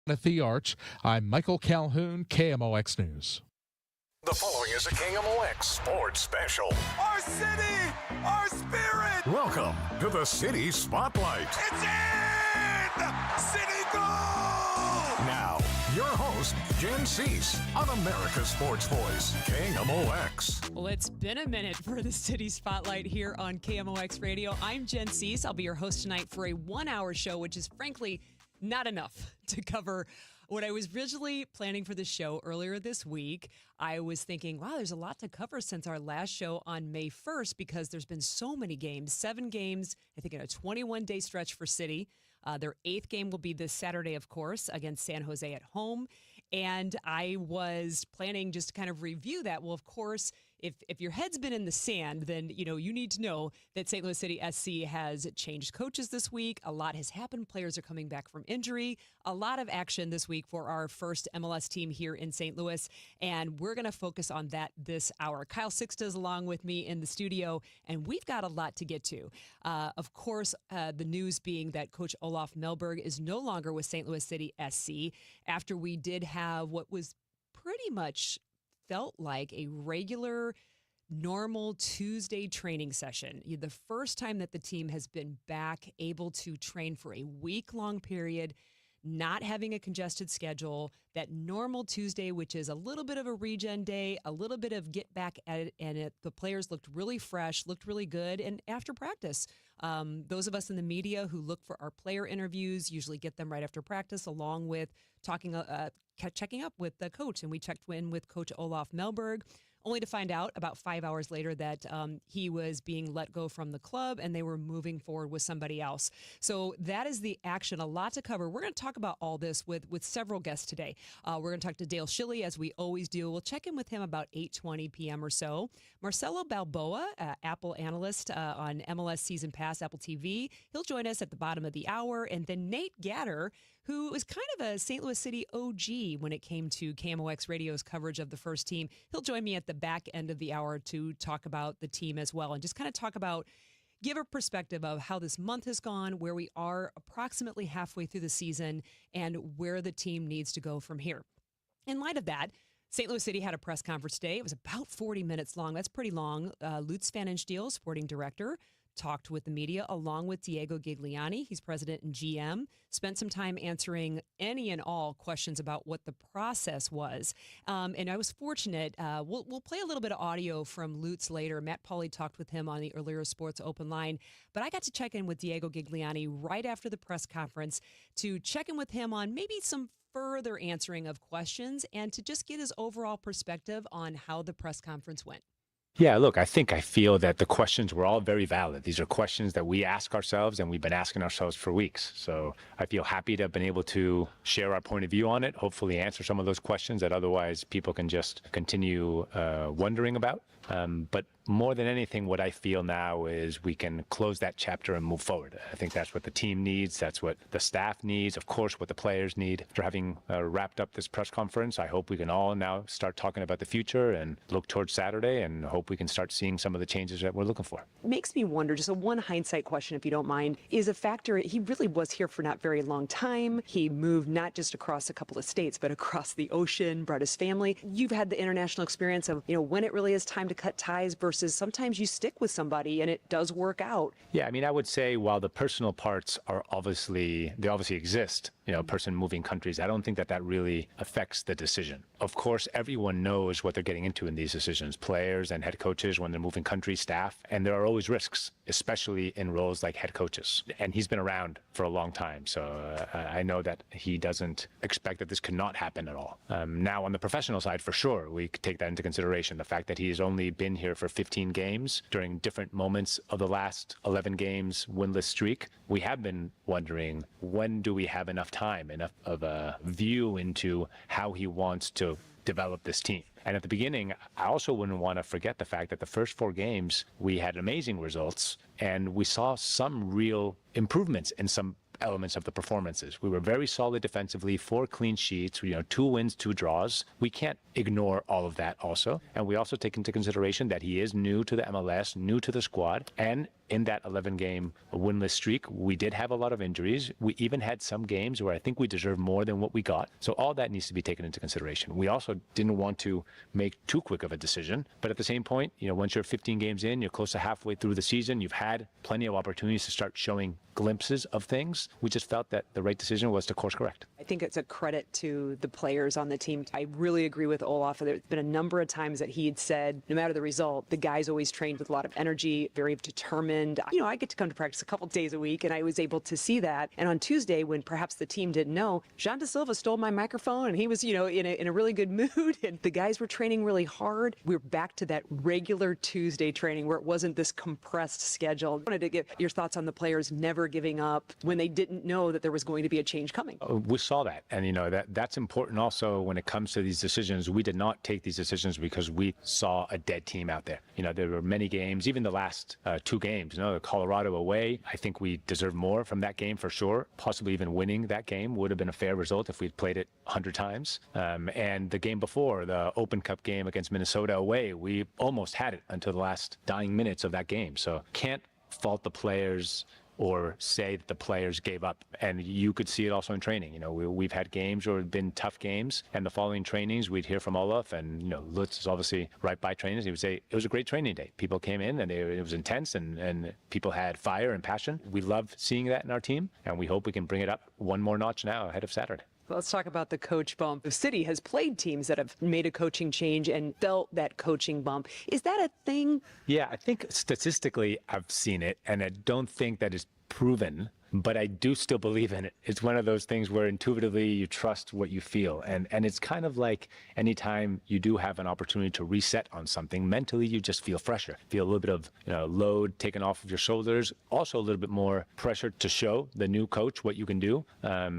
At the Arch, I'm Michael Calhoun, KMOX News. The following is a KMOX Sports Special. Our city, our spirit. Welcome to the City Spotlight. It's in! City goal! Now, your host, Jen Siess, on America's Sports Voice, KMOX. Well, it's been a minute for the City Spotlight here on KMOX Radio. I'm Jen Siess. I'll be your host tonight for a 1-hour show, which is frankly not enough to cover what I was originally planning for the show earlier this week. I was thinking, wow, there's a lot to cover since our last show on May 1st because there's been so many games, 7 games, I think in a 21-day stretch for City. Their 8th game will be this Saturday, of course, against San Jose at home. And I was planning just to kind of review that. Well, of course, if your head's been in the sand, then, you need to know that St. Louis City SC has changed coaches this week. A lot has happened. Players are coming back from injury. A lot of action this week for our first MLS team here in St. Louis. And we're going to focus on that this hour. Kyle Sixta is along with me in the studio, and we've got a lot to get to. Of course, the news being that Coach Olaf Melberg is no longer with St. Louis City SC after we did have what was pretty much felt like a regular, normal Tuesday training session. The first time that the team has been back able to train for a week-long period, not having a congested schedule, that normal Tuesday, which is a little bit of a regen day, a little bit of get back at it, and the players looked really fresh, looked really good. And after practice, those of us in the media who look for our player interviews usually get them right after practice, along with checking up with the coach. And we checked in with Coach Olaf Melberg, only to find out about 5 hours later that he was being let go from the club and they were moving forward with somebody else. So that is the action. A lot to cover. We're going to talk about all this with several guests today. We're going to talk to Dale Schilly, as we always do. We'll check in with him about 8:20 p.m. or so. Marcelo Balboa, Apple analyst on MLS Season Pass, Apple TV. He'll join us at the bottom of the hour. And then Nate Gatter, who is kind of a St. Louis City OG when it came to KMOX Radio's coverage of the first team. He'll join me at the back end of the hour to talk about the team as well and just kind of talk about, give a perspective of how this month has gone, where we are approximately halfway through the season, and where the team needs to go from here. In light of that, St. Louis City had a press conference today. It was about 40 minutes long. That's pretty long. Lutz Van Enstiel, sporting director, talked with the media along with Diego Gigliani. He's president and GM. Spent some time answering any and all questions about what the process was. And I was fortunate. We'll play a little bit of audio from Lutz later. Matt Pauly talked with him on the earlier Sports Open Line. But I got to check in with Diego Gigliani right after the press conference to check in with him on maybe some further answering of questions and to just get his overall perspective on how the press conference went. Yeah, look, I feel that the questions were all very valid. These are questions that we ask ourselves and we've been asking ourselves for weeks. So I feel happy to have been able to share our point of view on it, hopefully answer some of those questions that otherwise people can just continue wondering about. But more than anything, what I feel now is we can close that chapter and move forward. I think that's what the team needs. That's what the staff needs. Of course, what the players need. After having wrapped up this press conference, I hope we can all now start talking about the future and look towards Saturday and hope we can start seeing some of the changes that we're looking for. Makes me wonder, just a one hindsight question, if you don't mind, is a factor. He really was here for not very long time. He moved not just across a couple of states, but across the ocean, brought his family. You've had the international experience of, when it really is time to cut ties versus sometimes you stick with somebody and it does work out. Yeah, I mean, I would say while the personal parts are obviously exist, a person moving countries, I don't think that really affects the decision. Of course, everyone knows what they're getting into in these decisions, players and head coaches when they're moving countries, staff, and there are always risks, especially in roles like head coaches. And he's been around for a long time, so I know that he doesn't expect that this could not happen at all. Now, on the professional side, for sure, we could take that into consideration. The fact that he's only been here for 15 games during different moments of the last 11 games winless streak, we have been wondering, when do we have enough time, enough of a view into how he wants to develop this team? And at the beginning, I also wouldn't want to forget the fact that the first 4 games, we had amazing results and we saw some real improvements in some elements of the performances. We were very solid defensively, 4 clean sheets, 2 wins, 2 draws. We can't ignore all of that also. And we also take into consideration that he is new to the MLS, new to the squad, and in that 11-game winless streak, we did have a lot of injuries. We even had some games where I think we deserved more than what we got. So all that needs to be taken into consideration. We also didn't want to make too quick of a decision. But at the same point, once you're 15 games in, you're close to halfway through the season, you've had plenty of opportunities to start showing glimpses of things. We just felt that the right decision was to course correct. I think it's a credit to the players on the team. I really agree with Olaf. There's been a number of times that he had said, no matter the result, the guys always trained with a lot of energy, very determined. I get to come to practice a couple days a week, and I was able to see that. And on Tuesday, when perhaps the team didn't know, Jean Da Silva stole my microphone, and he was, in a really good mood, and the guys were training really hard. We were back to that regular Tuesday training where it wasn't this compressed schedule. I wanted to get your thoughts on the players never giving up when they didn't know that there was going to be a change coming. We saw that, and that's important also when it comes to these decisions. We did not take these decisions because we saw a dead team out there. There were many games, even the last 2 games, Colorado away. I think we deserve more from that game for sure. Possibly even winning that game would have been a fair result if we'd played it 100 times. And the game before, the Open Cup game against Minnesota away, we almost had it until the last dying minutes of that game. So can't fault the players or say that the players gave up. And you could see it also in training. We've had games where it's been tough games, and the following trainings we'd hear from Olaf, and Lutz is obviously right by trainings. He would say it was a great training day. People came in and it was intense, and people had fire and passion. We love seeing that in our team, and we hope we can bring it up one more notch now ahead of Saturday. Let's talk about the coach bump. The city has played teams that have made a coaching change and felt that coaching bump. Is that a thing? Yeah, I think statistically I've seen it, and I don't think that is proven, but I do still believe in it. It's one of those things where intuitively you trust what you feel. And it's kind of like anytime you do have an opportunity to reset on something, mentally you just feel fresher. Feel a little bit of load taken off of your shoulders. Also a little bit more pressure to show the new coach what you can do.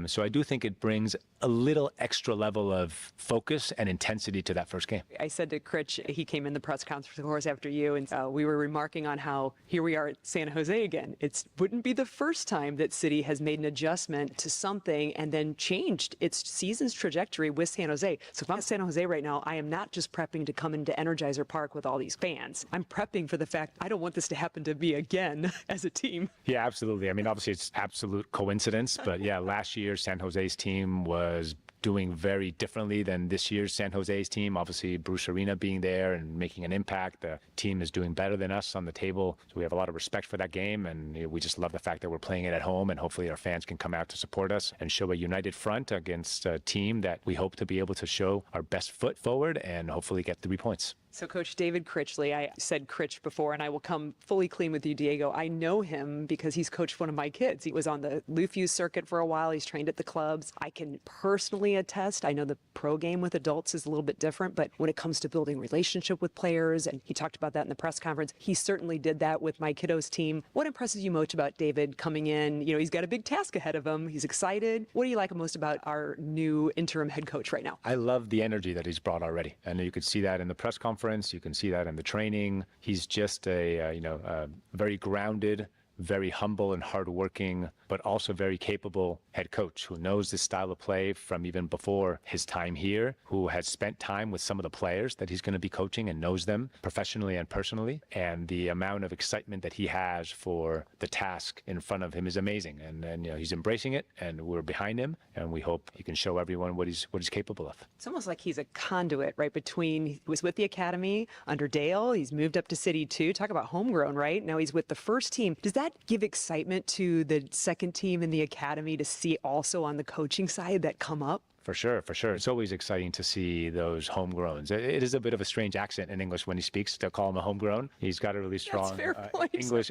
So I do think it brings a little extra level of focus and intensity to that first game. I said to Critch, he came in the press conference, of course, after you, and we were remarking on how here we are at San Jose again. It wouldn't be the first time that City has made an adjustment to something and then changed its season's trajectory with San Jose. So if I'm San Jose right now, I am not just prepping to come into Energizer Park with all these fans. I'm prepping for the fact I don't want this to happen to me again as a team. Yeah, absolutely. I mean, obviously it's absolute coincidence, but yeah, last year San Jose's team was doing very differently than this year's San Jose's team. Obviously, Bruce Arena being there and making an impact. The team is doing better than us on the table. So we have a lot of respect for that game, and we just love the fact that we're playing it at home, and hopefully our fans can come out to support us and show a united front against a team that we hope to be able to show our best foot forward and hopefully get 3 points. So Coach David Critchley, I said Critch before, and I will come fully clean with you, Diego. I know him because he's coached one of my kids. He was on the Lufuse circuit for a while. He's trained at the clubs. I can personally attest. I know the pro game with adults is a little bit different, but when it comes to building relationship with players, and he talked about that in the press conference, he certainly did that with my kiddos team. What impresses you most about David coming in? He's got a big task ahead of him. He's excited. What do you like most about our new interim head coach right now? I love the energy that he's brought already. And you could see that in the press conference. You can see that in the training. He's just a very grounded, very humble and hardworking, but also very capable head coach who knows this style of play from even before his time here, who has spent time with some of the players that he's going to be coaching and knows them professionally and personally. And the amount of excitement that he has for the task in front of him is amazing. And he's embracing it, and we're behind him, and we hope he can show everyone what he's capable of. It's almost like he's a conduit, right, between, he was with the academy under Dale, he's moved up to City 2, talk about homegrown, right? Now he's with the first team. Does that give excitement to the second team in the academy to see also on the coaching side that come up? For sure. It's always exciting to see those homegrowns. It is a bit of a strange accent in English when he speaks to call him a homegrown. He's got a really strong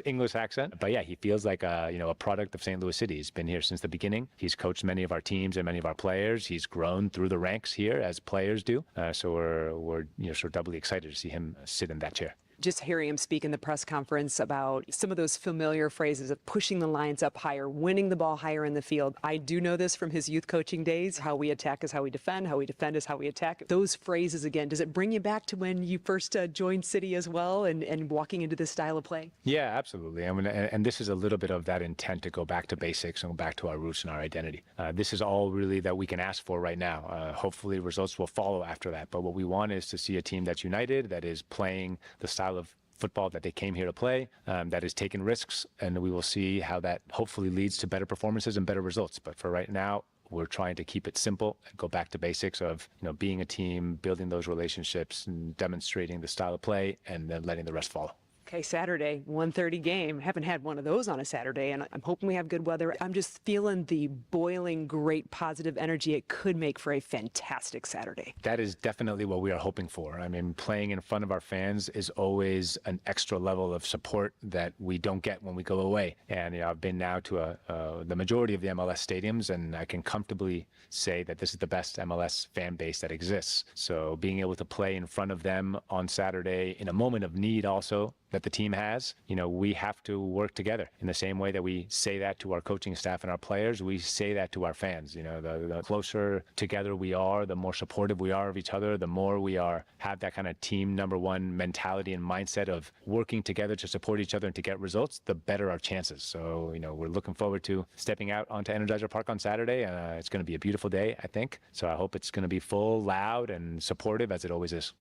English accent. But yeah, he feels like a product of St. Louis City. He's been here since the beginning. He's coached many of our teams and many of our players. He's grown through the ranks here as players do. So we're sort of doubly excited to see him sit in that chair. Just hearing him speak in the press conference about some of those familiar phrases of pushing the lines up higher, winning the ball higher in the field. I do know this from his youth coaching days. How we attack is how we defend. How we defend is how we attack. Those phrases, again, does it bring you back to when you first joined City as well and walking into this style of play? Yeah, absolutely. I mean, and this is a little bit of that intent to go back to basics and go back to our roots and our identity. This is all really that we can ask for right now. Hopefully results will follow after that. But what we want is to see a team that's united, that is playing the style of football that they came here to play, that is taking risks, and we will see how that hopefully leads to better performances and better results. But for right now, we're trying to keep it simple and go back to basics of, being a team, building those relationships and demonstrating the style of play, and then letting the rest follow. Okay, Saturday, 1:30 game. Haven't had one of those on a Saturday, and I'm hoping we have good weather. I'm just feeling the boiling, great, positive energy it could make for a fantastic Saturday. That is definitely what we are hoping for. I mean, playing in front of our fans is always an extra level of support that we don't get when we go away. And I've been now to the majority of the MLS stadiums, and I can comfortably say that this is the best MLS fan base that exists. So being able to play in front of them on Saturday in a moment of need also that the team has, we have to work together in the same way that we say that to our coaching staff and our players. We say that to our fans. The closer together we are, the more supportive we are of each other, the more we have that kind of team number one mentality and mindset of working together to support each other and to get results, the better our chances. So, we're looking forward to stepping out onto Energizer Park on Saturday. It's going to be a beautiful day, I think. So I hope it's going to be full, loud, and supportive as it always is.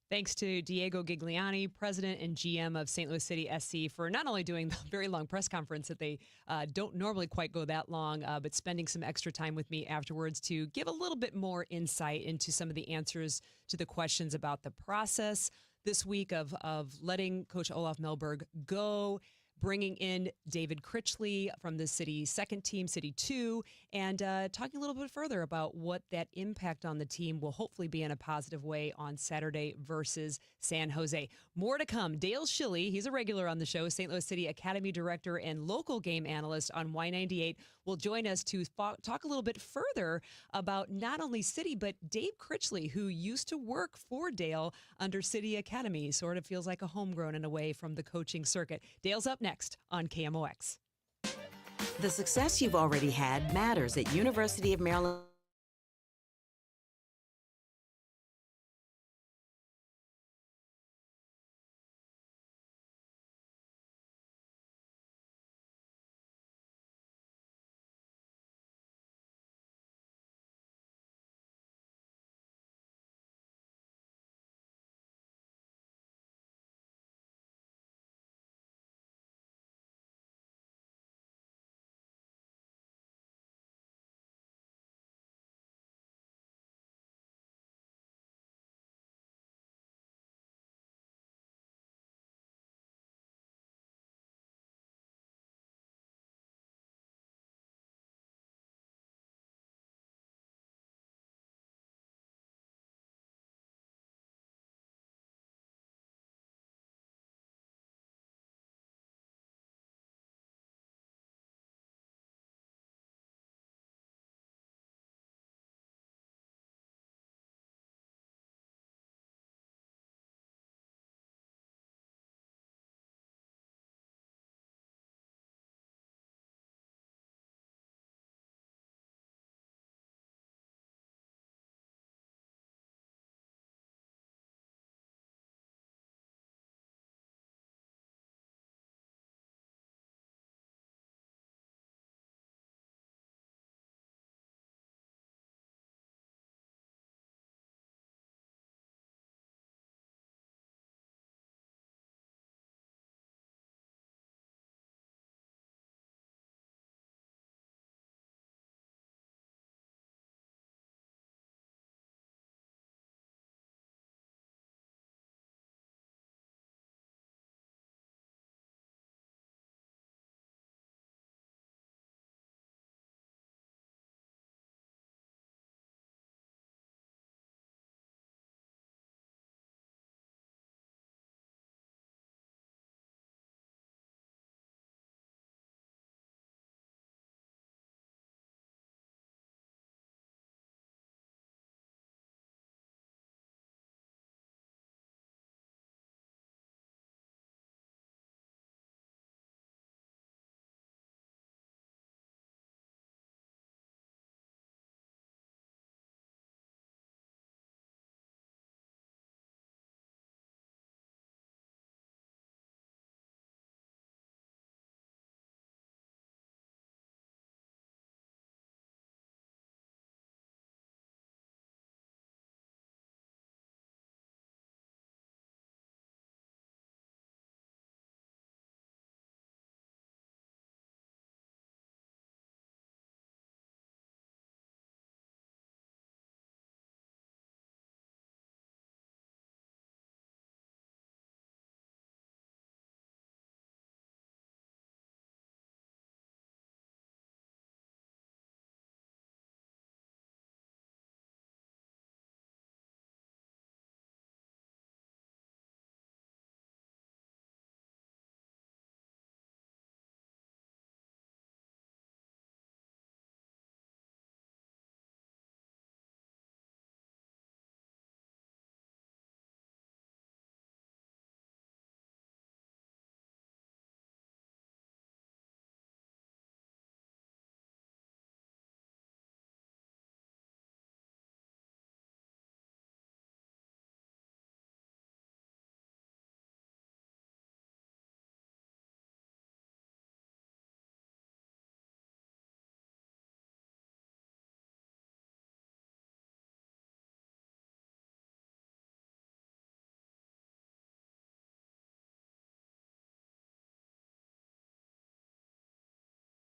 Thanks to Diego Gigliani, president and GM of St. Louis City SC, for not only doing the very long press conference that they don't normally quite go that long, but spending some extra time with me afterwards to give a little bit more insight into some of the answers to the questions about the process this week of letting Coach Olaf Melberg go, bringing in David Critchley from the City second team, City 2, and talking a little bit further about what that impact on the team will hopefully be in a positive way on Saturday versus San Jose. More to come. Dale Schilly, he's a regular on the show, St. Louis City Academy Director and local game analyst on Y98, will join us to talk a little bit further about not only City, but Dave Critchley, who used to work for Dale under City Academy. Sort of feels like a homegrown in a way from the coaching circuit. Dale's up next on KMOX. The success you've already had matters at University of Maryland.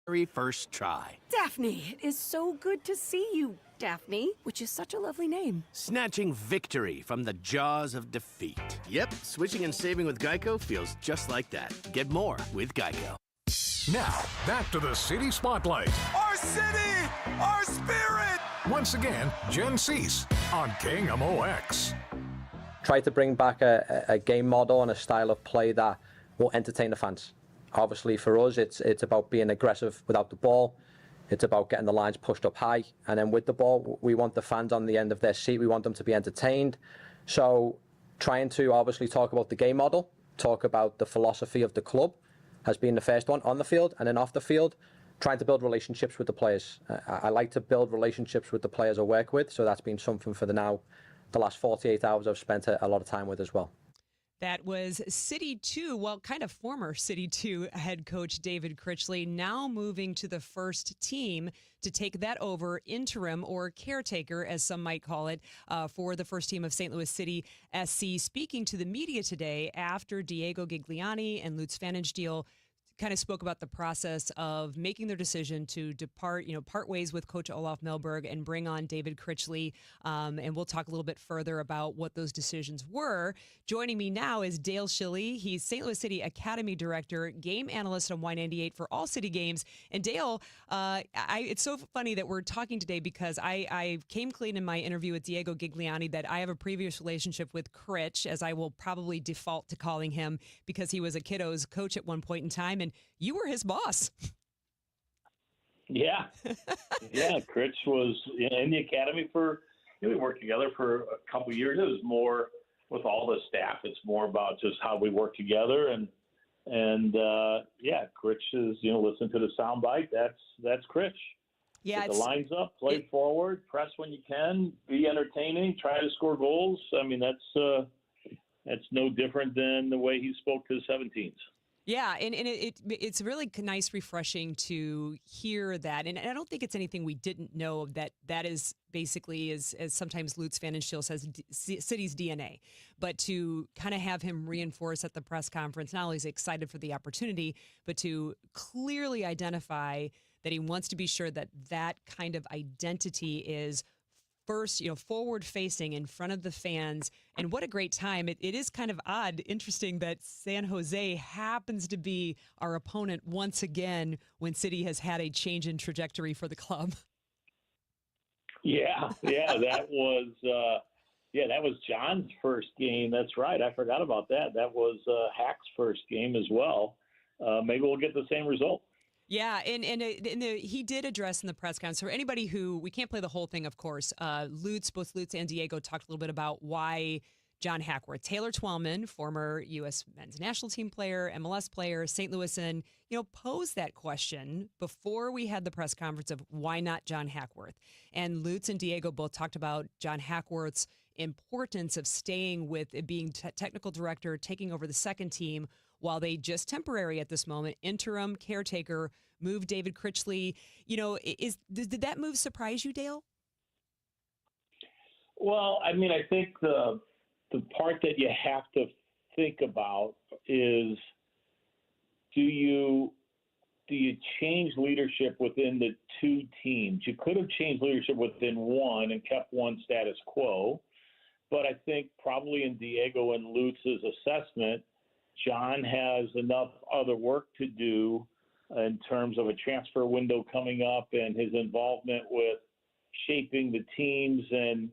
very first try. Daphne, it is so good to see you, Daphne, which is such a lovely name. Snatching victory from the jaws of defeat. Yep, switching and saving with Geico feels just like that. Get more with Geico. Now, back to the City Spotlight. Our city, our spirit. Once again, Jen Siess on KMOX. Try to bring back a game model and a style of play that will entertain the fans. Obviously, for us, it's about being aggressive without the ball. It's about getting the lines pushed up high. And then with the ball, we want the fans on the end of their seat. We want them to be entertained. So trying to obviously talk about the game model, talk about the philosophy of the club has been the first one on the field. And then off the field, trying to build relationships with the players. I like to build relationships with the players I work with. So that's been something for the last 48 hours I've spent a lot of time with as well. That was City 2, well, kind of former City 2 head coach David Critchley, now moving to the first team to take that over, interim or caretaker, as some might call it, for the first team of St. Louis City SC. Speaking to the media today after Diego Gigliani and Lutz Pfannenstiel kind of spoke about the process of making their decision to depart, part ways with Coach Olaf Milberg and bring on David Critchley. And we'll talk a little bit further about what those decisions were. Joining me now is Dale Schilly. He's St. Louis City Academy Director, game analyst on Y98 for all City games. And Dale, it's so funny that we're talking today because I came clean in my interview with Diego Gigliani that I have a previous relationship with Critch, as I will probably default to calling him because he was a kiddo's coach at one point in time. And you were his boss. Yeah. Critch was in the academy we worked together for a couple of years. It was more with all the staff. It's more about just how we work together. And Critch is, listen to the soundbite. That's Critch. Yeah. Get the lines up, play forward, press when you can, be entertaining, try to score goals. I mean, that's no different than the way he spoke to the 17s. Yeah, and it's really nice, refreshing to hear that. And I don't think it's anything we didn't know that is basically, as sometimes Lutz Pfannenstiel says, City's DNA. But to kind of have him reinforce at the press conference, not only is he excited for the opportunity, but to clearly identify that he wants to be sure that that kind of identity is first, forward facing in front of the fans. And what a great time. It is kind of odd, interesting that San Jose happens to be our opponent once again when City has had a change in trajectory for the club. Yeah, that was John's first game. That's right. I forgot about that. That was Hack's first game as well. Maybe we'll get the same result. Yeah, and he did address in the press conference. For anybody who, we can't play the whole thing, of course, both Lutz and Diego talked a little bit about why John Hackworth. Taylor Twellman, former U.S. men's national team player, MLS player, St. Louisan, posed that question before we had the press conference of why not John Hackworth. And Lutz and Diego both talked about John Hackworth's importance of staying with being technical director, taking over the second team, while they just temporary at this moment, interim caretaker, move David Critchley. Did that move surprise you, Dale? Well, I mean, I think the part that you have to think about is do you change leadership within the two teams? You could have changed leadership within one and kept one status quo, but I think probably in Diego and Lutz's assessment, John has enough other work to do in terms of a transfer window coming up and his involvement with shaping the teams and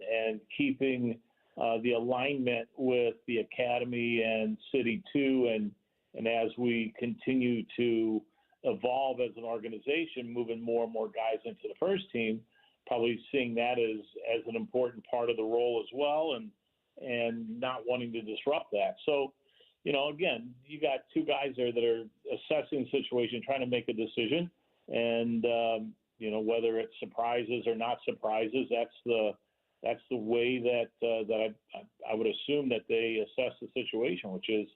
keeping the alignment with the academy and City 2. And as we continue to evolve as an organization, moving more and more guys into the first team, probably seeing that as an important part of the role as well and not wanting to disrupt that. So, again, you got two guys there that are assessing the situation, trying to make a decision. And, whether it's surprises or not surprises, that's the way that I would assume that they assess the situation, which is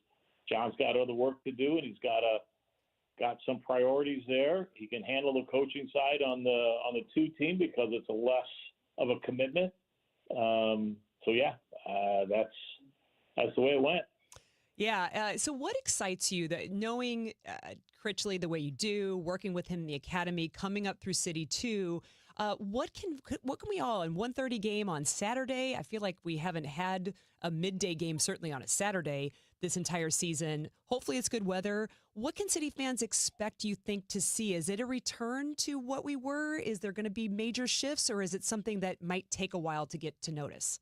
John's got other work to do and he's got some priorities there. He can handle the coaching side on the two team because it's a less of a commitment. That's the way it went. Yeah. So what excites you that knowing Critchley the way you do, working with him in the academy, coming up through City 2, what can we all in 1:30 game on Saturday? I feel like we haven't had a midday game, certainly on a Saturday this entire season. Hopefully it's good weather. What can City fans expect, you think, to see? Is it a return to what we were? Is there going to be major shifts, or is it something that might take a while to get to notice?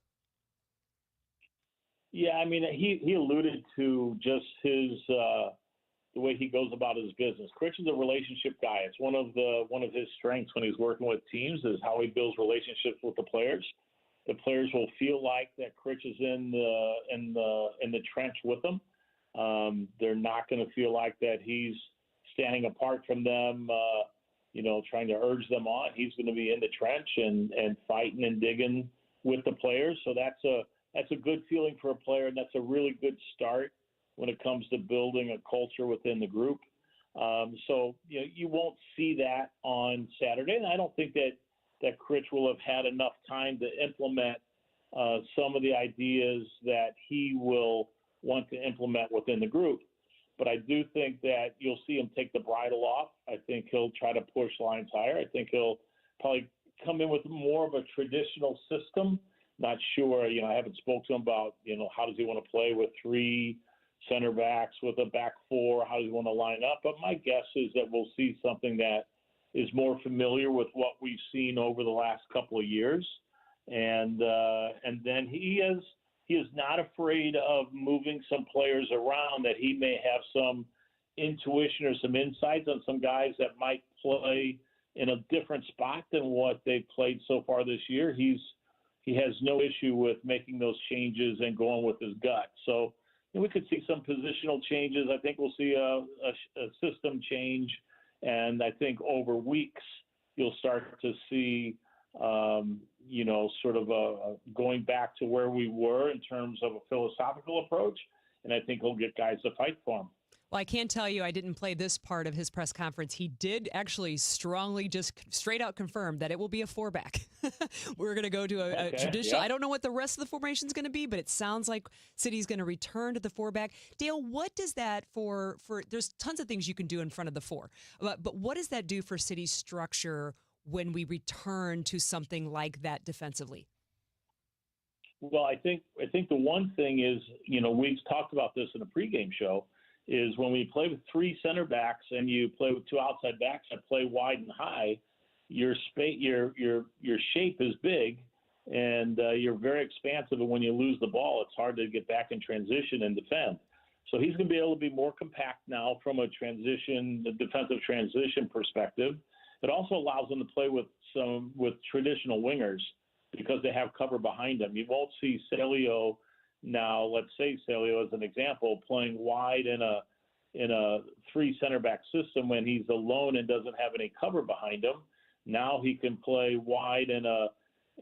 Yeah, I mean, he alluded to just his the way he goes about his business. Critch is a relationship guy. It's one of his strengths when he's working with teams is how he builds relationships with the players. The players will feel like that Critch is in the trench with them. They're not going to feel like that he's standing apart from them, trying to urge them on. He's going to be in the trench and fighting and digging with the players. So that's a good feeling for a player, and that's a really good start when it comes to building a culture within the group. You won't see that on Saturday, and I don't think that Critch will have had enough time to implement some of the ideas that he will want to implement within the group. But I do think that you'll see him take the bridle off. I think he'll try to push lines higher. I think he'll probably come in with more of a traditional system. Not sure, I haven't spoke to him about, how does he want to play with three center backs, with a back four, how does he want to line up? But my guess is that we'll see something that is more familiar with what we've seen over the last couple of years. And then he is not afraid of moving some players around, that he may have some intuition or some insights on some guys that might play in a different spot than what they've played so far this year. He has no issue with making those changes and going with his gut. So we could see some positional changes. I think we'll see a system change. And I think over weeks, you'll start to see, sort of going back to where we were in terms of a philosophical approach. And I think he'll get guys to fight for him. Well, I can't tell you I didn't play this part of his press conference. He did actually strongly just straight out confirm that it will be a 4-back. We're going to go to a traditional. Yeah. I don't know what the rest of the formation is going to be, but it sounds like City's going to return to the 4-back. Dale, what does that for there's tons of things you can do in front of the 4, but what does that do for City's structure when we return to something like that defensively? Well, I think the one thing is, we've talked about this in a pregame show, is when we play with three center backs and you play with two outside backs that play wide and high, your shape is big, and you're very expansive. And when you lose the ball, it's hard to get back in transition and defend. So he's going to be able to be more compact now from a defensive transition perspective. It also allows them to play with traditional wingers because they have cover behind them. You won't see Celio now. Let's say Celio, as an example, playing wide in a three center back system when he's alone and doesn't have any cover behind him. Now he can play wide in a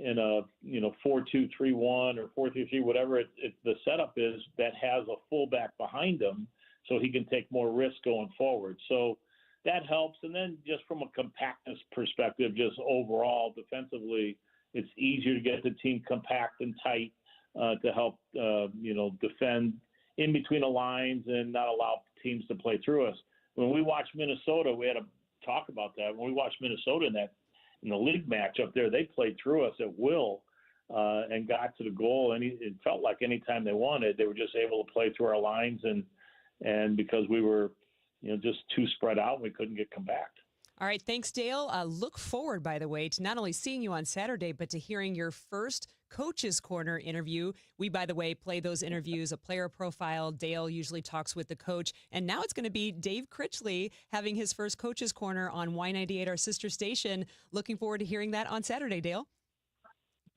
4-2-3-1 or 4-3-3, whatever the setup is, that has a fullback behind him, so he can take more risk going forward. So that helps. And then just from a compactness perspective, just overall defensively, it's easier to get the team compact and tight to help defend in between the lines and not allow teams to play through us. When we watched Minnesota, we had to talk about that. When we watched Minnesota in the league match up there, they played through us at will and got to the goal. And it felt like anytime they wanted, they were just able to play through our lines. And because we were, just too spread out, we couldn't get compact. All right. Thanks, Dale. Look forward, by the way, to not only seeing you on Saturday, but to hearing your first Coach's Corner interview. We, by the way, play those interviews, a player profile. Dale usually talks with the coach. And now it's going to be Dave Critchley having his first Coach's Corner on Y98, our sister station. Looking forward to hearing that on Saturday, Dale.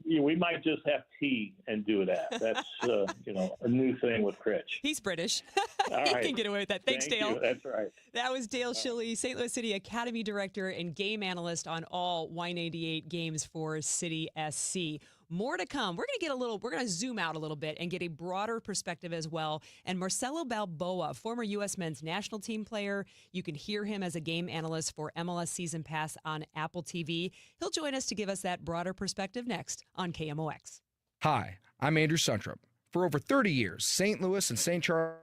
Yeah, we might just have tea and do that. That's, a new thing with Critch. He's British. All He right. can get away with that. Thanks, Thank Dale. you. That's right. That was Dale Schilly, St. Louis City Academy Director and game analyst on all Y98 games for City SC. More to come. We're going to zoom out a little bit and get a broader perspective as well. And Marcelo Balboa, former U.S. men's national team player, you can hear him as a game analyst for MLS Season Pass on Apple TV. He'll join us to give us that broader perspective next on KMOX. Hi, I'm Andrew Suntrup. For over 30 years, St. Louis and St. Charles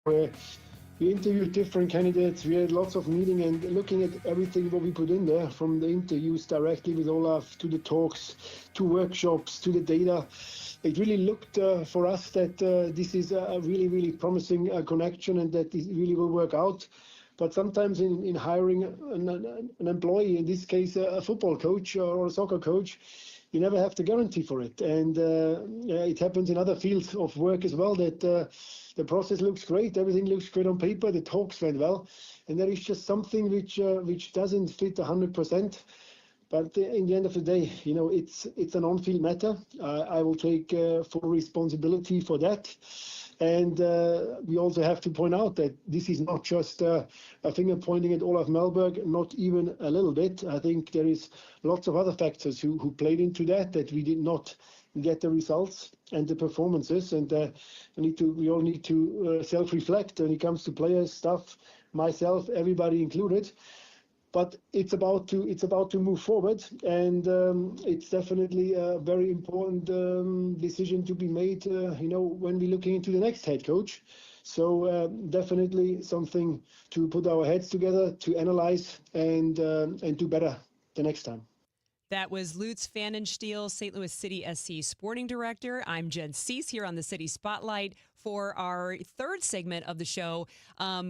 where we interviewed different candidates. We had lots of meeting and looking at everything what we put in there, from the interviews directly with Olaf to the talks, to workshops, to the data. It really looked for us that this is a really, really promising connection and that it really will work out. But sometimes in hiring an employee, in this case a football coach or a soccer coach, you never have the guarantee for it. And it happens in other fields of work as well, that the process looks great, everything looks great on paper, the talks went well, and there is just something which doesn't fit 100%. But in the end of the day, it's an on-field matter. I will take full responsibility for that. And we also have to point out that this is not just a finger pointing at Olaf Melberg, not even a little bit. I think there is lots of other factors who played into that we did not get the results and the performances. And we all need to self-reflect when it comes to players, staff, myself, everybody included. But it's about to move forward, and it's definitely a very important decision to be made. When we're looking into the next head coach, so definitely something to put our heads together to analyze and do better the next time. That was Lutz Pfannenstiel, St. Louis City SC Sporting Director. I'm Jen Siess here on the City Spotlight for our third segment of the show,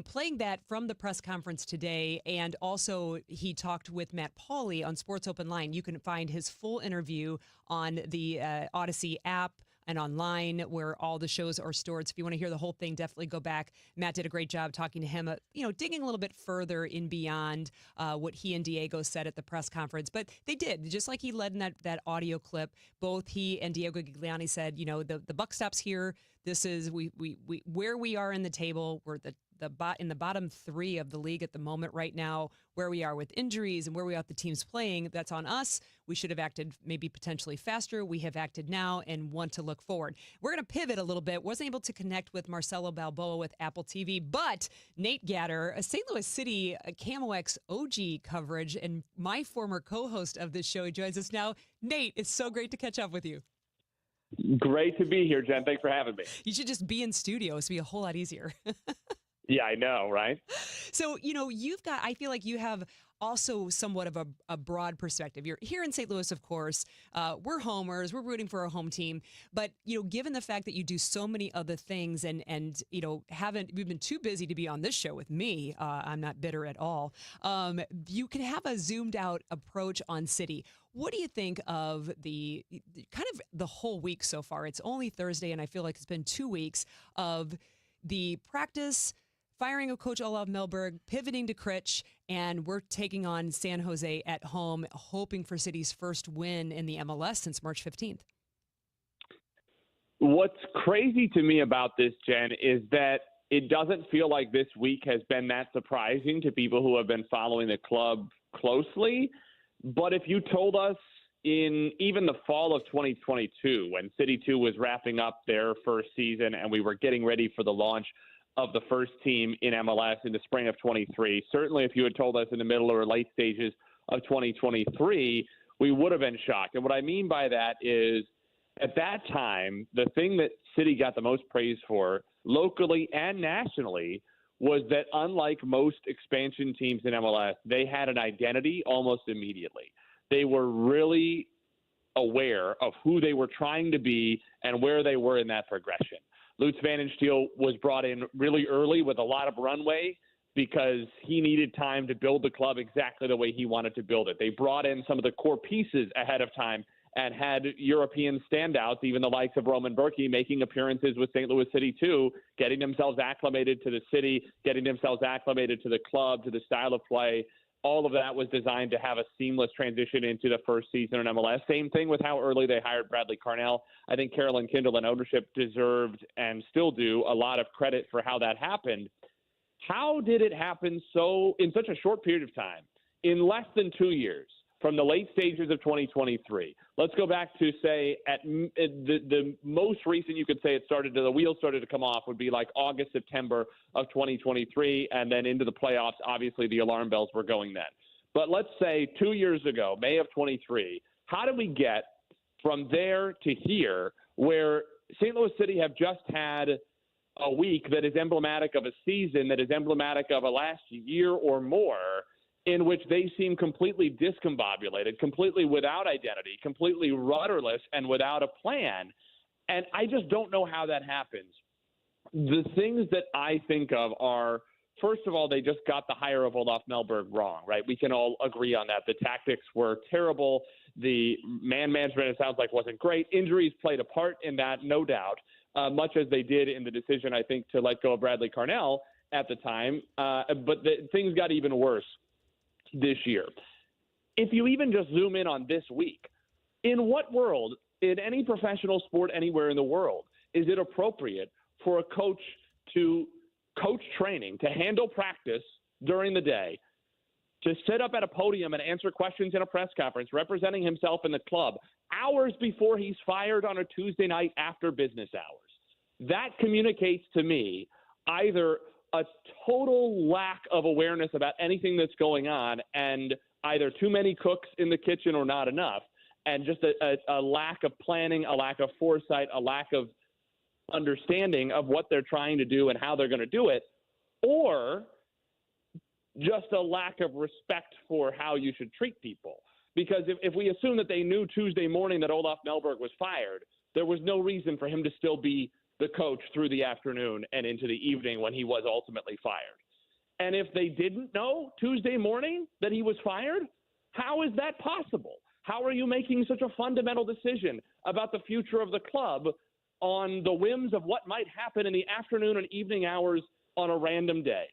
playing that from the press conference today. And also he talked with Matt Pauley on Sports Open Line. You can find his full interview on the Odyssey app and online where all the shows are stored. So if you want to hear the whole thing, definitely go back. Matt did a great job talking to him, digging a little bit further in beyond what he and Diego said at the press conference. But they did, just like he led in that audio clip. Both he and Diego Gigliani said, the buck stops here. This is we where we are in the table. We're in the bottom three of the league at the moment right now, where we are with injuries and where we are with the teams playing. That's on us. We should have acted maybe potentially faster. We have acted now and want to look forward. We're going to pivot a little bit. Wasn't able to connect with Marcelo Balboa with Apple TV, but Nate Gatter, a St. Louis City KMOX OG coverage and my former co-host of this show, joins us now. Nate, it's so great to catch up with you. Great to be here, Jen. Thanks for having me. You should just be in studio. It's be a whole lot easier. Yeah, I know, right? So, I feel like you have also somewhat of a broad perspective. You're here in St. Louis, of course. We're homers. We're rooting for our home team. But, given the fact that you do so many other things and we've been too busy to be on this show with me. I'm not bitter at all. You can have a zoomed out approach on City. What do you think of the whole week so far? It's only Thursday, and I feel like it's been 2 weeks of the practice, firing of Coach Olaf Melberg, pivoting to Critch, and we're taking on San Jose at home, hoping for City's first win in the MLS since March 15th. What's crazy to me about this, Jen, is that it doesn't feel like this week has been that surprising to people who have been following the club closely. But if you told us in even the fall of 2022, when City 2 was wrapping up their first season and we were getting ready for the launch of the first team in MLS in the spring of 23, certainly if you had told us in the middle or late stages of 2023, we would have been shocked. And what I mean by that is at that time, the thing that City got the most praise for locally and nationally was that unlike most expansion teams in MLS, they had an identity almost immediately. They were really aware of who they were trying to be and where they were in that progression. Lutz Pfannenstiel was brought in really early with a lot of runway because he needed time to build the club exactly the way he wanted to build it. They brought in some of the core pieces ahead of time and had European standouts, even the likes of Roman Berkey, making appearances with St. Louis City too, getting themselves acclimated to the city, getting themselves acclimated to the club, to the style of play. All of that was designed to have a seamless transition into the first season in MLS. Same thing with how early they hired Bradley Carnell. I think Carolyn Kindle and ownership deserved and still do a lot of credit for how that happened. How did it happen in such a short period of time, in less than 2 years? From the late stages of 2023. Let's go back to, say, at the most recent you could say the wheels started to come off would be like August, September of 2023, and then into the playoffs, obviously the alarm bells were going then. But let's say 2 years ago, May of 23, how did we get from there to here where St. Louis City have just had a week that is emblematic of a season, that is emblematic of a last year or more, in which they seem completely discombobulated, completely without identity, completely rudderless, and without a plan. And I just don't know how that happens. The things that I think of are, first of all, they just got the hire of Olaf Melberg wrong, right? We can all agree on that. The tactics were terrible. The man management, it sounds like, wasn't great. Injuries played a part in that, no doubt, much as they did in the decision, I think, to let go of Bradley Carnell at the time. But things got even worse this year. If you even just zoom in on this week, in what world, in any professional sport anywhere in the world, is it appropriate for a coach to coach training, to handle practice during the day, to sit up at a podium and answer questions in a press conference representing himself and the club hours before he's fired on a Tuesday night after business hours? That communicates to me either a total lack of awareness about anything that's going on and either too many cooks in the kitchen or not enough, and just a lack of planning, a lack of foresight, a lack of understanding of what they're trying to do and how they're going to do it, or just a lack of respect for how you should treat people. Because if we assume that they knew Tuesday morning that Olaf Melberg was fired, there was no reason for him to still be the coach through the afternoon and into the evening when he was ultimately fired. And if they didn't know Tuesday morning that he was fired, how is that possible? How are you making such a fundamental decision about the future of the club on the whims of what might happen in the afternoon and evening hours on a random day?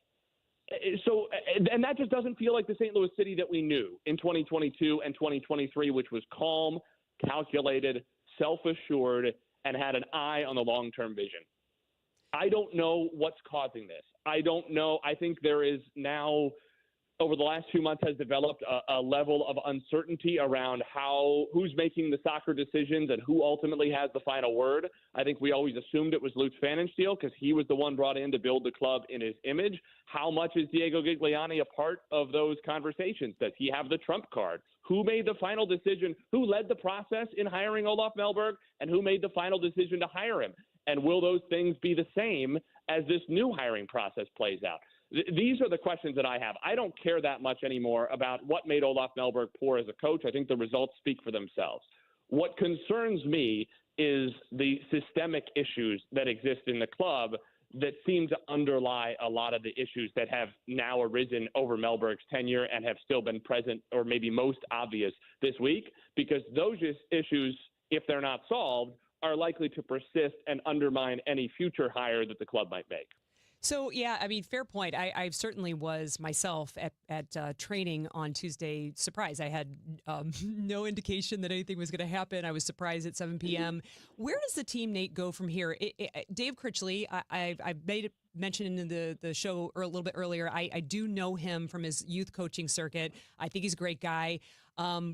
So, and that just doesn't feel like the St. Louis City that we knew in 2022 and 2023, which was calm, calculated, self-assured, and had an eye on the long-term vision. I don't know what's causing this. I don't know. I think there is now, over the last 2 months, has developed a level of uncertainty around who's making the soccer decisions and who ultimately has the final word. I think we always assumed it was Lutz Pfannenstiel because he was the one brought in to build the club in his image. How much is Diego Gigliani a part of those conversations? Does he have the trump card? Who made the final decision? Who led the process in hiring Olaf Melberg, and who made the final decision to hire him? And will those things be the same as this new hiring process plays out? These are the questions that I have. I don't care that much anymore about what made Olaf Melberg poor as a coach. I think the results speak for themselves. What concerns me is the systemic issues that exist in the club that seem to underlie a lot of the issues that have now arisen over Melberg's tenure and have still been present, or maybe most obvious this week, because those issues, if they're not solved, are likely to persist and undermine any future hire that the club might make. So, yeah, I mean, fair point. I certainly was myself at training on Tuesday. Surprised. I had no indication that anything was going to happen. I was surprised at 7 p.m. Where does the team, Nate, go from here? Dave Critchley, I made it mention in the show a little bit earlier. I do know him from his youth coaching circuit. I think he's a great guy.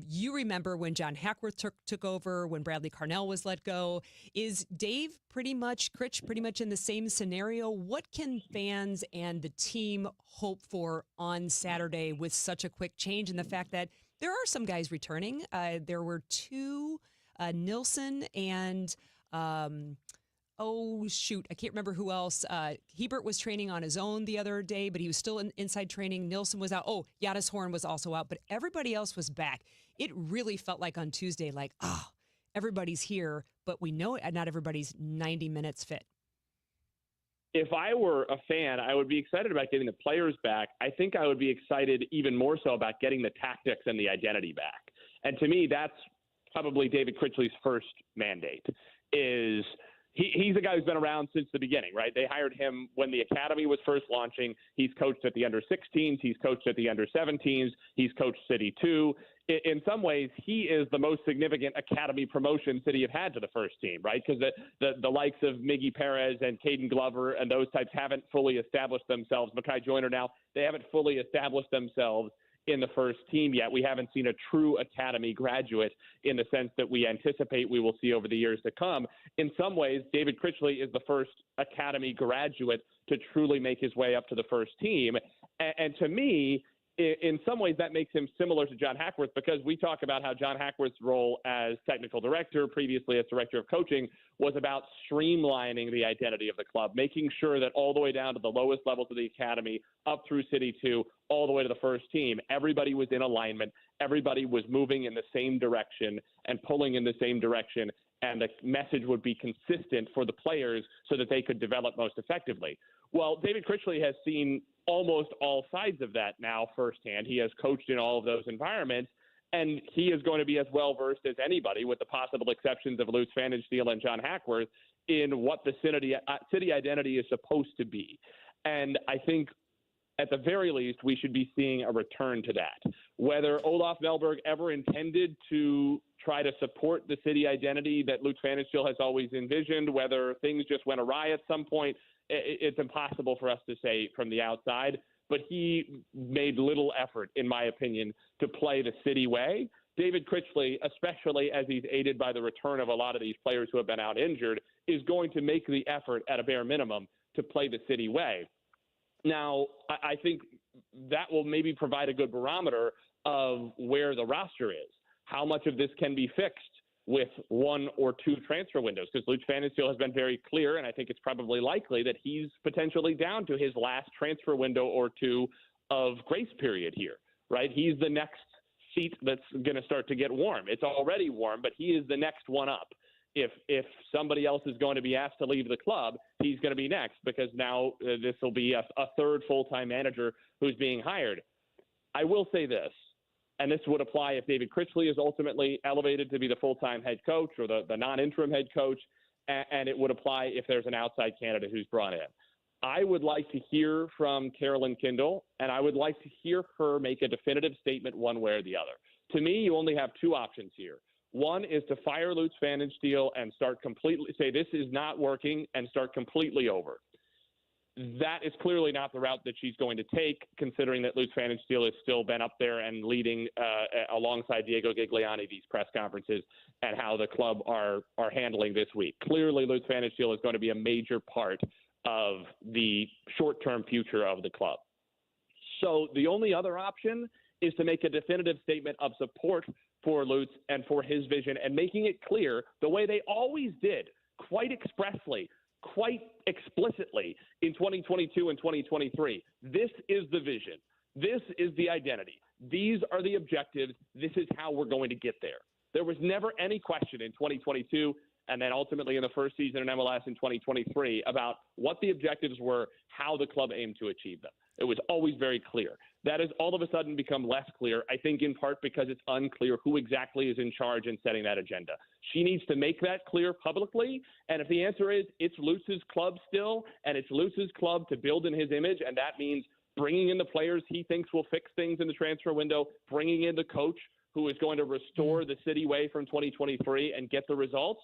You remember when John Hackworth took over, when Bradley Carnell was let go. Is Dave Critch pretty much in the same scenario? What can fans and the team hope for on Saturday with such a quick change and the fact that there are some guys returning? There were two, Nilsson and I can't remember who else. Hebert was training on his own the other day, but he was still inside training. Nilsson was out. Yadis Horn was also out, but everybody else was back. It really felt like on Tuesday, everybody's here, but we know not everybody's 90 minutes fit. If I were a fan, I would be excited about getting the players back. I think I would be excited even more so about getting the tactics and the identity back. And to me, that's probably David Critchley's first mandate is – He's a guy who's been around since the beginning, right? They hired him when the academy was first launching. He's coached at the under-16s. He's coached at the under-17s. He's coached City 2. In some ways, he is the most significant academy promotion City have had to the first team, right? Because the likes of Miggy Perez and Caden Glover and those types haven't fully established themselves. Makai Joyner now, they haven't fully established themselves in the first team yet. We haven't seen a true academy graduate in the sense that we anticipate we will see over the years to come. In some ways, David Critchley is the first academy graduate to truly make his way up to the first team. And to me, in some ways that makes him similar to John Hackworth, because we talk about how John Hackworth's role as technical director, previously as director of coaching, was about streamlining the identity of the club, making sure that all the way down to the lowest levels of the academy, up through City 2, all the way to the first team, everybody was in alignment, everybody was moving in the same direction and pulling in the same direction, and the message would be consistent for the players so that they could develop most effectively. Well, David Critchley has seen almost all sides of that now firsthand. He has coached in all of those environments, and he is going to be as well-versed as anybody, with the possible exceptions of Lutz Pfannenstiel and John Hackworth, in what the city identity is supposed to be. And I think at the very least, we should be seeing a return to that. Whether Olaf Melberg ever intended to try to support the city identity that Lutz Pfannenstiel has always envisioned, whether things just went awry at some point, it's impossible for us to say from the outside. But he made little effort, in my opinion, to play the city way. David Critchley, especially as he's aided by the return of a lot of these players who have been out injured, is going to make the effort at a bare minimum to play the city way. Now, I think that will maybe provide a good barometer of where the roster is. How much of this can be fixed with one or two transfer windows? Because Lutz Pfannenstiel has been very clear, and I think it's probably likely that he's potentially down to his last transfer window or two of grace period here, right? He's the next seat that's going to start to get warm. It's already warm, but he is the next one up. If somebody else is going to be asked to leave the club, he's going to be next, because now this will be a third full-time manager who's being hired. I will say this, and this would apply if David Critchley is ultimately elevated to be the full-time head coach or the non-interim head coach, and it would apply if there's an outside candidate who's brought in. I would like to hear from Carolyn Kindle, and I would like to hear her make a definitive statement one way or the other. To me, you only have two options here. One is to fire Lutz Pfannenstiel and say this is not working and start completely over. That is clearly not the route that she's going to take, considering that Lutz Pfannenstiel has still been up there and leading alongside Diego Gigliani these press conferences and how the club are handling this week. Clearly, Lutz Pfannenstiel is going to be a major part of the short-term future of the club. So the only other option is to make a definitive statement of support for Lutz and for his vision, and making it clear the way they always did, quite expressly, quite explicitly in 2022 and 2023. This is the vision. This is the identity. These are the objectives. This is how we're going to get there. There was never any question in 2022 and then ultimately in the first season in MLS in 2023 about what the objectives were, how the club aimed to achieve them. It was always very clear. That has all of a sudden become less clear, I think in part because it's unclear who exactly is in charge in setting that agenda. She needs to make that clear publicly, and if the answer is it's Lutz's club still, and it's Lutz's club to build in his image, and that means bringing in the players he thinks will fix things in the transfer window, bringing in the coach who is going to restore the city way from 2023 and get the results,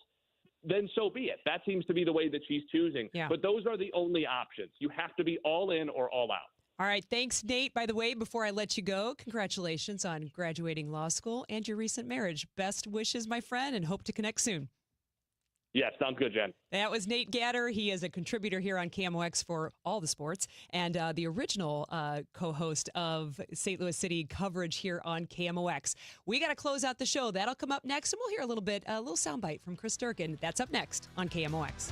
then so be it. That seems to be the way that she's choosing. Yeah. But those are the only options. You have to be all in or all out. All right. Thanks, Nate. By the way, before I let you go, congratulations on graduating law school and your recent marriage. Best wishes, my friend, and hope to connect soon. Yeah, sounds good, Jen. That was Nate Gatter. He is a contributor here on KMOX for all the sports and the original co-host of St. Louis City coverage here on KMOX. We got to close out the show. That'll come up next, and we'll hear a little soundbite from Chris Durkin. That's up next on KMOX.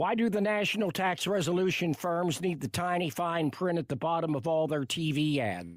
Why do the national tax resolution firms need the tiny fine print at the bottom of all their TV ads?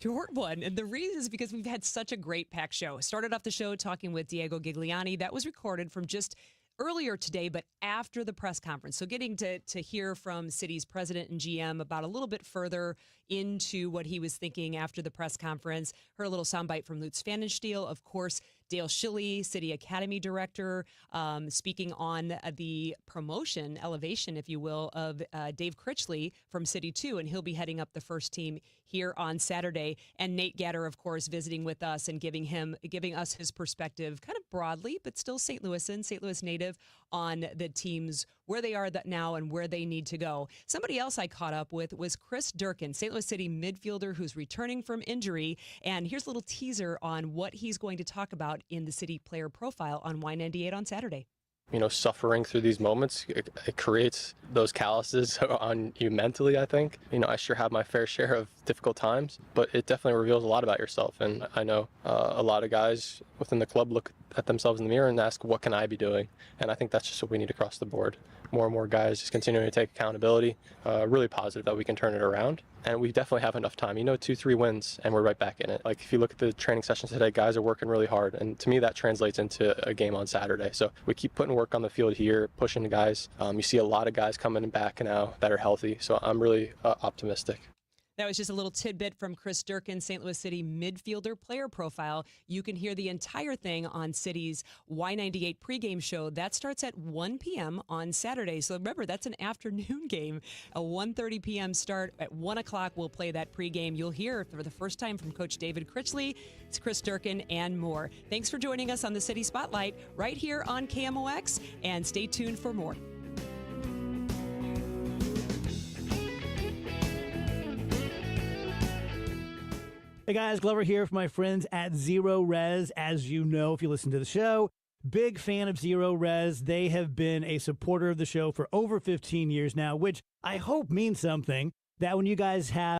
Short one. And the reason is because we've had such a great packed show. Started off the show talking with Diego Gigliani. That was recorded from just earlier today, but after the press conference. So getting to hear from City's president and GM about a little bit further into what he was thinking after the press conference. Heard a little soundbite from Lutz Pfannenstiel. Of course, Dale Schilly, City Academy Director, speaking on the promotion, elevation, if you will, of Dave Critchley from City 2, and he'll be heading up the first team here on Saturday. And Nate Gatter, of course, visiting with us and giving us his perspective, kind of broadly, but still St. Louis native, on the teams, where they are now and where they need to go. Somebody else I caught up with was Chris Durkin, St. Louis City midfielder who's returning from injury. And here's a little teaser on what he's going to talk about in the City player profile on Y98 on Saturday. Suffering through these moments, it creates those calluses on you mentally, I think. I sure have my fair share of difficult times, but it definitely reveals a lot about yourself. And I know a lot of guys within the club look at themselves in the mirror and ask, what can I be doing? And I think that's just what we need across the board. More and more guys just continuing to take accountability. Really positive that we can turn it around. And we definitely have enough time. 2-3 wins, and we're right back in it. Like, if you look at the training sessions today, guys are working really hard. And to me, that translates into a game on Saturday. So we keep putting work on the field here, pushing the guys. You see a lot of guys coming back now that are healthy. So I'm really optimistic. That was just a little tidbit from Chris Durkin, St. Louis City midfielder player profile. You can hear the entire thing on City's Y98 pregame show. That starts at 1 p.m. on Saturday. So remember, that's an afternoon game. A 1:30 p.m. start. At 1 o'clock, we'll play that pregame. You'll hear for the first time from Coach David Critchley, it's Chris Durkin, and more. Thanks for joining us on the City Spotlight right here on KMOX, and stay tuned for more. Hey guys, Glover here for my friends at Zero Res. As you know, if you listen to the show, big fan of Zero Res. They have been a supporter of the show for over 15 years now, which I hope means something, that when you guys have